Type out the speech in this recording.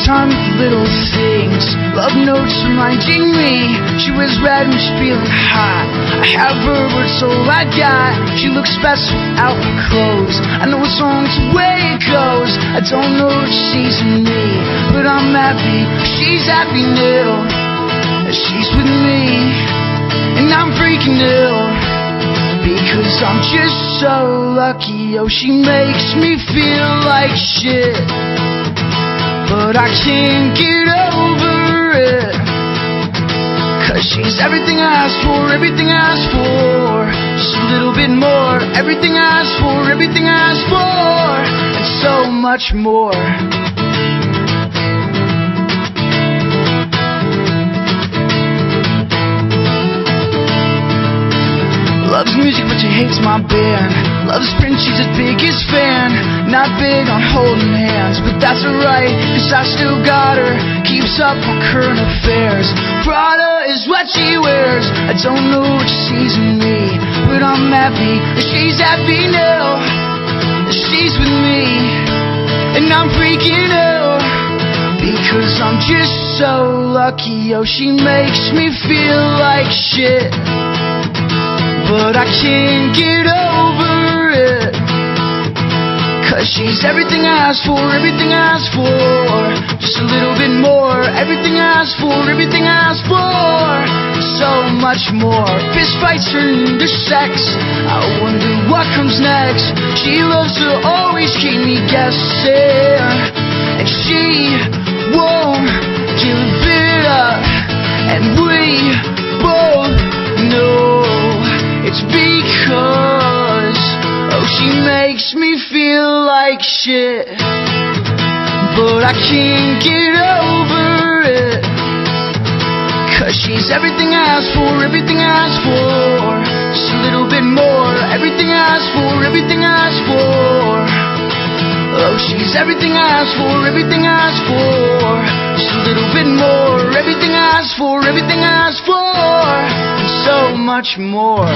time with little things. Love notes reminding me she wears red when she's feeling hot. I have her, but it's all I got. She looks best without her clothes. I know it's wrong, it's the way it goes. I don't know what she sees in me, but I'm happy. She's happy now. She's with me, and I'm freaking ill, because I'm just so lucky. Oh, she makes me feel like shit, but I can't get over it, 'cause she's everything I asked for, everything I asked for, just a little bit more. Everything I asked for, everything I asked for, and so much more. Loves music but she hates my band. Loves Prince, she's his biggest fan. Not big on holding hands, but that's alright, 'cause I still got her. Keeps up on current affairs. Prada is what she wears. I don't know what she sees in me, but I'm happy. She's happy now. She's with me, and I'm freaking out, because I'm just so lucky. Oh, she makes me feel like shit, but I can't get over it, 'cause she's everything I asked for, everything I asked for, just a little bit more. Everything I asked for, everything I asked for, so much more. Fist fights turn into sex. I wonder what comes next. She loves to always keep me guessing, and she won't give it up, and we both know it's because, oh, she makes me feel like shit, but I can't get over it, 'cause she's everything I asked for, everything I asked for, just a little bit more. Everything I asked for, everything I asked for, oh, she's everything I asked for, everything I asked for, just a little bit more. Everything I asked for, everything I asked for, and so much more.